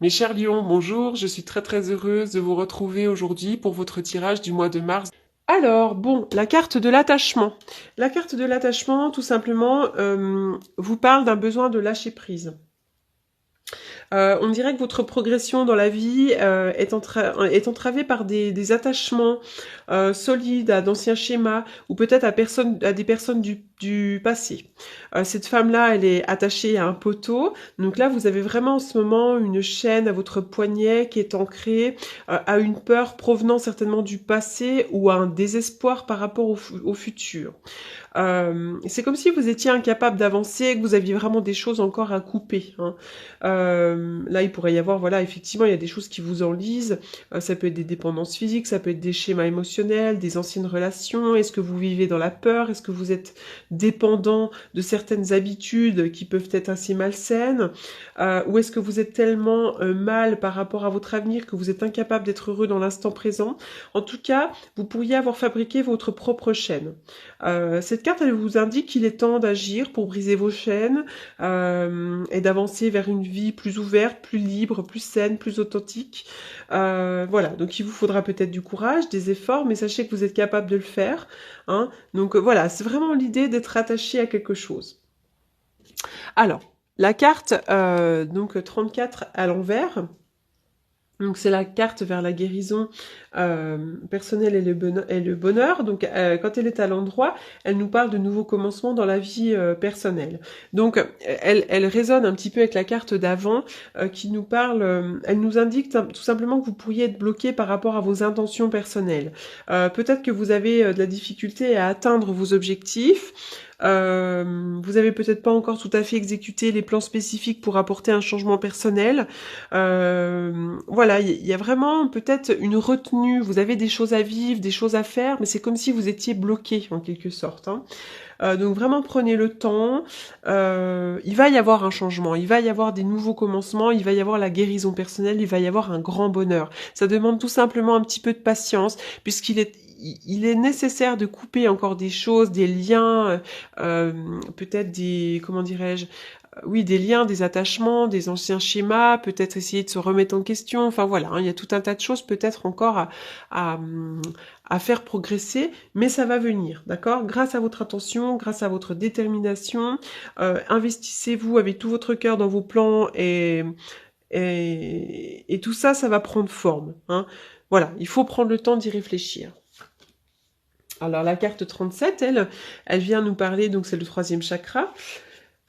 Mes chers lions, bonjour, je suis très heureuse de vous retrouver aujourd'hui pour votre tirage du mois de mars. Alors, bon, la carte de l'attachement. La carte de l'attachement, tout simplement, vous parle d'un besoin de lâcher prise. On dirait que votre progression dans la vie est entravée par des attachements solides à d'anciens schémas ou peut-être à des personnes du passé. Cette femme-là, elle est attachée à un poteau. Donc là, vous avez vraiment en ce moment une chaîne à votre poignet qui est ancrée à une peur provenant certainement du passé ou à un désespoir par rapport au futur. C'est comme si vous étiez incapable d'avancer, que vous aviez vraiment des choses encore à couper, hein. Là, il pourrait y avoir, voilà, effectivement, il y a des choses qui vous enlisent. Ça peut être des dépendances physiques, ça peut être des schémas émotionnels, des anciennes relations. Est-ce que vous vivez dans la peur? Est-ce que vous êtes dépendant de certaines habitudes qui peuvent être assez malsaines? Ou est-ce que vous êtes tellement mal par rapport à votre avenir que vous êtes incapable d'être heureux dans l'instant présent? En tout cas, vous pourriez avoir fabriqué votre propre chaîne. Cette carte, elle vous indique qu'il est temps d'agir pour briser vos chaînes et d'avancer vers une vie plus ouverte, plus libre, plus saine, plus authentique. Voilà, donc il vous faudra peut-être du courage, des efforts, mais sachez que vous êtes capable de le faire, hein. Donc voilà, c'est vraiment l'idée d'être attaché à quelque chose. Alors, la carte donc 34 à l'envers. Donc c'est la carte vers la guérison personnelle et le bonheur. Donc quand elle est à l'endroit, elle nous parle de nouveaux commencements dans la vie personnelle. Donc elle résonne un petit peu avec la carte d'avant qui nous parle, elle nous indique tout simplement que vous pourriez être bloqué par rapport à vos intentions personnelles. Peut-être que vous avez de la difficulté à atteindre vos objectifs. Vous avez peut-être pas encore tout à fait exécuté les plans spécifiques pour apporter un changement personnel. Voilà, il y a vraiment peut-être une retenue. Vous avez des choses à vivre, des choses à faire, mais c'est comme si vous étiez bloqué en quelque sorte, hein. Donc vraiment prenez le temps. Il va y avoir un changement, il va y avoir des nouveaux commencements, il va y avoir la guérison personnelle, il va y avoir un grand bonheur. Ça demande tout simplement un petit peu de patience, il est nécessaire de couper encore des choses, des liens, peut-être des, comment dirais-je, oui, des liens, des attachements, des anciens schémas, peut-être essayer de se remettre en question. Enfin voilà, hein, il y a tout un tas de choses peut-être encore à, à faire progresser, mais ça va venir, d'accord? Grâce à votre attention, grâce à votre détermination, investissez-vous avec tout votre cœur dans vos plans et tout ça, ça va prendre forme, hein. Voilà, il faut prendre le temps d'y réfléchir. Alors la carte 37, elle vient nous parler, donc c'est le troisième chakra.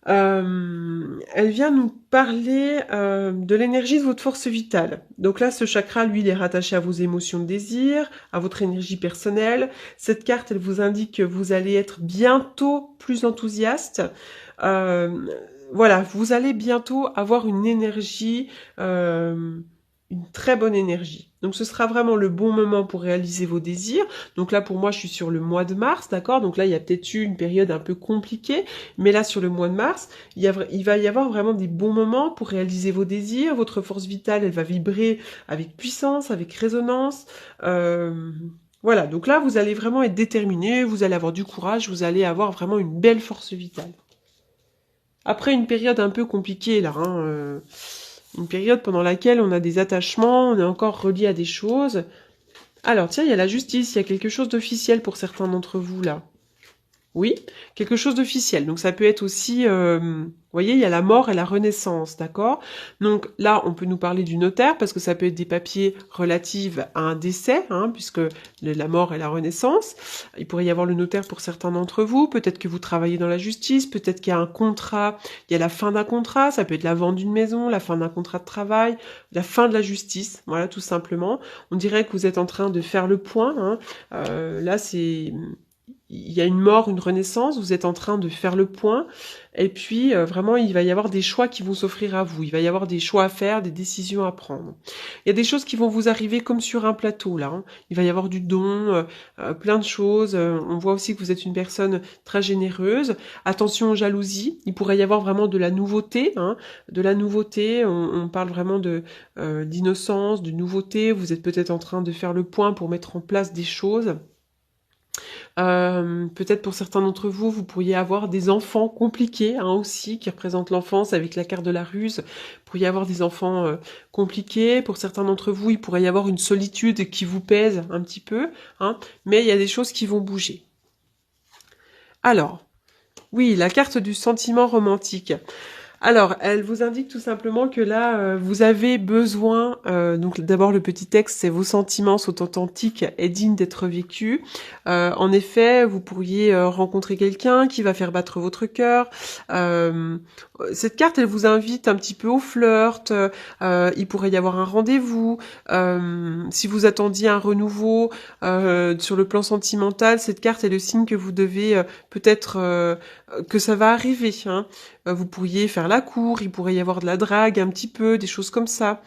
Elle vient nous parler de l'énergie de votre force vitale. Donc là, ce chakra, lui, il est rattaché à vos émotions de désir, à votre énergie personnelle. Cette carte, elle vous indique que vous allez être bientôt plus enthousiaste. Euh, voilà, vous allez bientôt avoir une énergie, une très bonne énergie. Donc ce sera vraiment le bon moment pour réaliser vos désirs. Donc là, pour moi, je suis sur le mois de mars, d'accord? Donc là, il y a peut-être eu une période un peu compliquée, mais là, sur le mois de mars, il va y avoir vraiment des bons moments pour réaliser vos désirs. Votre force vitale, elle va vibrer avec puissance, avec résonance. Voilà, donc là, vous allez vraiment être déterminé, vous allez avoir du courage, vous allez avoir vraiment une belle force vitale. Après une période un peu compliquée, là, hein, une période pendant laquelle on a des attachements, on est encore relié à des choses. Alors, tiens, il y a la justice, il y a quelque chose d'officiel pour certains d'entre vous, là. Oui, quelque chose d'officiel. Donc ça peut être aussi, vous voyez, il y a la mort et la renaissance, d'accord? Donc là, on peut nous parler du notaire parce que ça peut être des papiers relatifs à un décès, hein, puisque la mort et la renaissance. Il pourrait y avoir le notaire pour certains d'entre vous. Peut-être que vous travaillez dans la justice. Peut-être qu'il y a un contrat. Il y a la fin d'un contrat. Ça peut être la vente d'une maison, la fin d'un contrat de travail, la fin de la justice. Voilà, tout simplement. On dirait que vous êtes en train de faire le point, hein. Là, c'est il y a une mort, une renaissance, vous êtes en train de faire le point, et puis vraiment il va y avoir des choix qui vont s'offrir à vous, il va y avoir des choix à faire, des décisions à prendre. Il y a des choses qui vont vous arriver comme sur un plateau là, hein. Il va y avoir du don, plein de choses, on voit aussi que vous êtes une personne très généreuse, attention aux jalousies, il pourrait y avoir vraiment de la nouveauté, hein, de la nouveauté, on parle vraiment d'innocence, de nouveauté, vous êtes peut-être en train de faire le point pour mettre en place des choses. Peut-être pour certains d'entre vous, vous pourriez avoir des enfants compliqués hein, aussi, qui représentent l'enfance avec la carte de la ruse. Vous pourriez avoir des enfants compliqués. Pour certains d'entre vous, il pourrait y avoir une solitude qui vous pèse un petit peu. Hein, mais il y a des choses qui vont bouger. Alors, oui, la carte du sentiment romantique. Alors, elle vous indique tout simplement que là, vous avez besoin, donc d'abord le petit texte, c'est vos sentiments sont authentiques et dignes d'être vécus. En effet, vous pourriez rencontrer quelqu'un qui va faire battre votre cœur. Cette carte, elle vous invite un petit peu au flirt. Il pourrait y avoir un rendez-vous. Si vous attendiez un renouveau sur le plan sentimental, cette carte est le signe que vous devez peut-être que ça va arriver. Hein. Vous pourriez faire la cour, il pourrait y avoir de la drague un petit peu, des choses comme ça.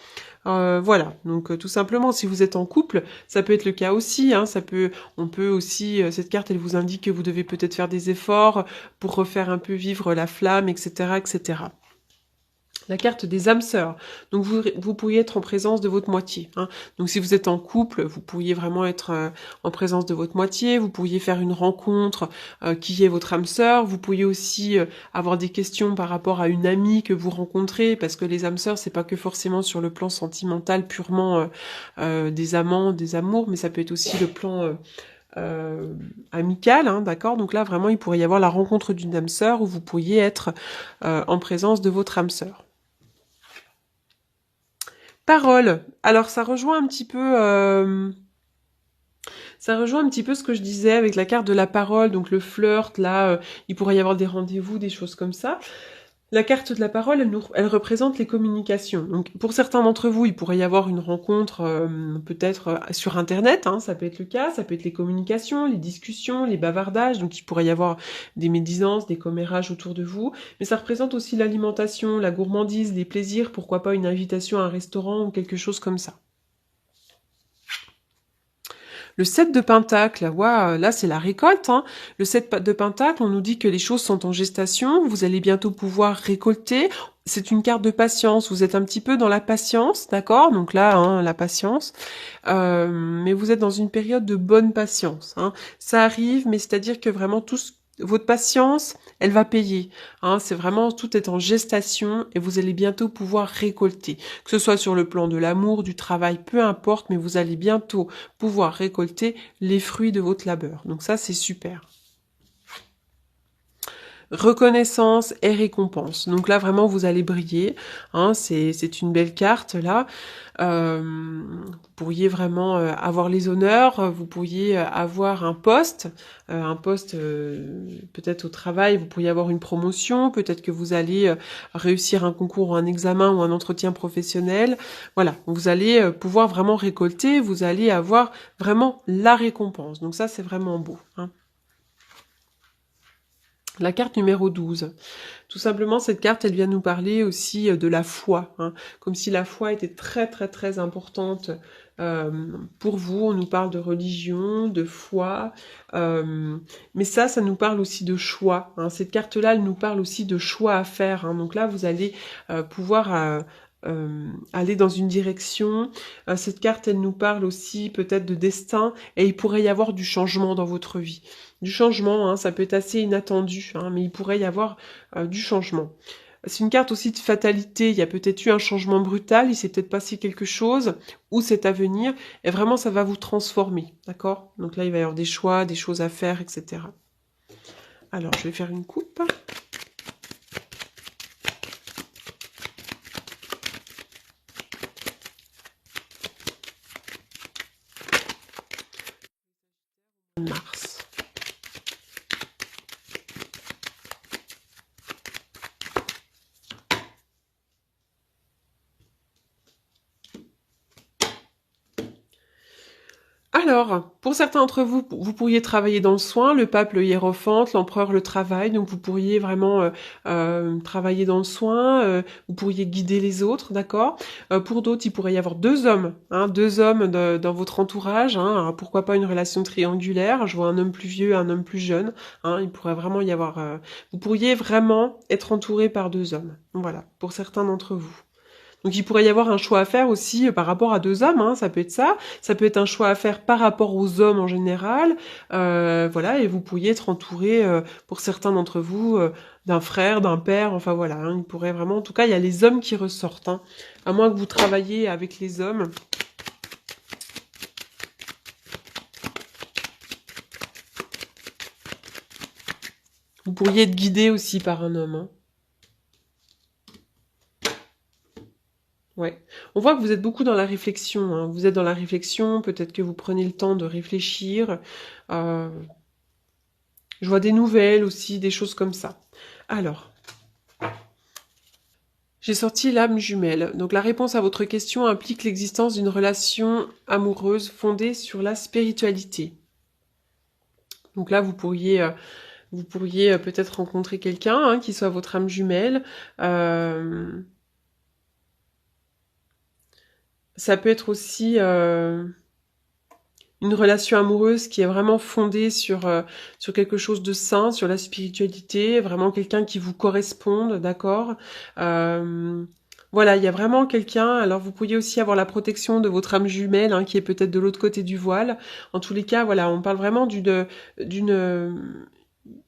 Voilà, donc tout simplement, si vous êtes en couple, ça peut être le cas aussi. Hein, on peut aussi, cette carte, elle vous indique que vous devez peut-être faire des efforts pour refaire un peu vivre la flamme, etc., etc. La carte des âmes sœurs. Donc vous pourriez être en présence de votre moitié. Hein. Donc si vous êtes en couple, vous pourriez vraiment être en présence de votre moitié. Vous pourriez faire une rencontre qui est votre âme sœur. Vous pourriez aussi avoir des questions par rapport à une amie que vous rencontrez, parce que les âmes sœurs, c'est pas que forcément sur le plan sentimental purement des amants, des amours, mais ça peut être aussi le plan amical, hein, d'accord. Donc là, vraiment, il pourrait y avoir la rencontre d'une âme sœur où vous pourriez être en présence de votre âme sœur. Parole. Alors ça rejoint un petit peu ce que je disais avec la carte de la parole, donc le flirt, là, il pourrait y avoir des rendez-vous, des choses comme ça. La carte de la parole, elle représente les communications. Donc, pour certains d'entre vous, il pourrait y avoir une rencontre peut-être sur Internet, hein, ça peut être le cas, ça peut être les communications, les discussions, les bavardages, donc il pourrait y avoir des médisances, des commérages autour de vous, mais ça représente aussi l'alimentation, la gourmandise, les plaisirs, pourquoi pas une invitation à un restaurant ou quelque chose comme ça. Le 7 de Pentacle, wow, là c'est la récolte. Hein. Le 7 de Pentacle, on nous dit que les choses sont en gestation, vous allez bientôt pouvoir récolter. C'est une carte de patience, vous êtes un petit peu dans la patience, d'accord. Donc là, hein, la patience. Mais vous êtes dans une période de bonne patience. Hein. Ça arrive, mais c'est-à-dire que vraiment votre patience, elle va payer. Hein, c'est vraiment, tout est en gestation et vous allez bientôt pouvoir récolter. Que ce soit sur le plan de l'amour, du travail, peu importe, mais vous allez bientôt pouvoir récolter les fruits de votre labeur. Donc ça, c'est super. Reconnaissance et récompense. Donc là, vraiment, vous allez briller. Hein, c'est une belle carte, là. Vous pourriez vraiment avoir les honneurs. Vous pourriez avoir un poste peut-être au travail. Vous pourriez avoir une promotion. Peut-être que vous allez réussir un concours ou un examen ou un entretien professionnel. Voilà, vous allez pouvoir vraiment récolter. Vous allez avoir vraiment la récompense. Donc ça, c'est vraiment beau. Hein. La carte numéro 12. Tout simplement, cette carte, elle vient nous parler aussi de la foi. Hein, comme si la foi était très, très, très importante pour vous. On nous parle de religion, de foi. Mais ça nous parle aussi de choix. Hein. Cette carte-là, elle nous parle aussi de choix à faire. Hein. Donc là, vous allez pouvoir aller dans une direction. Cette carte, elle nous parle aussi peut-être de destin et il pourrait y avoir du changement dans votre vie. Du changement, hein, ça peut être assez inattendu, hein, mais il pourrait y avoir du changement. C'est une carte aussi de fatalité, il y a peut-être eu un changement brutal, il s'est peut-être passé quelque chose, ou c'est à venir, et vraiment ça va vous transformer, d'accord? Donc là, il va y avoir des choix, des choses à faire, etc. Alors, je vais faire une coupe. Mars. Alors, pour certains d'entre vous, vous pourriez travailler dans le soin, le pape, le hiérophante, l'empereur, le travail, donc vous pourriez vraiment travailler dans le soin, vous pourriez guider les autres, d'accord. Pour d'autres, il pourrait y avoir deux hommes dans votre entourage, hein, alors pourquoi pas une relation triangulaire, je vois un homme plus vieux, un homme plus jeune, hein, il pourrait vraiment y avoir... vous pourriez vraiment être entouré par deux hommes, voilà, pour certains d'entre vous. Donc il pourrait y avoir un choix à faire aussi par rapport à deux hommes, hein, ça peut être ça. Ça peut être un choix à faire par rapport aux hommes en général. Voilà, et vous pourriez être entouré, pour certains d'entre vous, d'un frère, d'un père, enfin voilà. Hein, il pourrait vraiment... En tout cas, il y a les hommes qui ressortent. Hein, à moins que vous travailliez avec les hommes. Vous pourriez être guidé aussi par un homme. Hein. Ouais. On voit que vous êtes beaucoup dans la réflexion. Hein. Vous êtes dans la réflexion, peut-être que vous prenez le temps de réfléchir. Je vois des nouvelles aussi, des choses comme ça. Alors, j'ai sorti l'âme jumelle. Donc la réponse à votre question implique l'existence d'une relation amoureuse fondée sur la spiritualité. Donc là, vous pourriez peut-être rencontrer quelqu'un hein, qui soit votre âme jumelle. Ça peut être aussi une relation amoureuse qui est vraiment fondée sur quelque chose de sain, sur la spiritualité, vraiment quelqu'un qui vous corresponde, d'accord. Voilà, il y a vraiment quelqu'un. Alors vous pourriez aussi avoir la protection de votre âme jumelle, hein, qui est peut-être de l'autre côté du voile. En tous les cas, voilà, on parle vraiment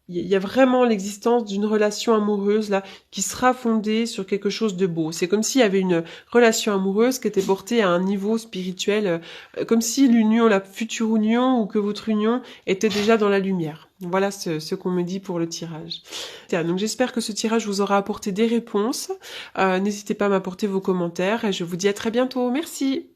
il y a vraiment l'existence d'une relation amoureuse là qui sera fondée sur quelque chose de beau. C'est comme s'il y avait une relation amoureuse qui était portée à un niveau spirituel, comme si l'union, la future union ou que votre union était déjà dans la lumière. Voilà ce qu'on me dit pour le tirage. Donc j'espère que ce tirage vous aura apporté des réponses. N'hésitez pas à m'apporter vos commentaires et je vous dis à très bientôt. Merci.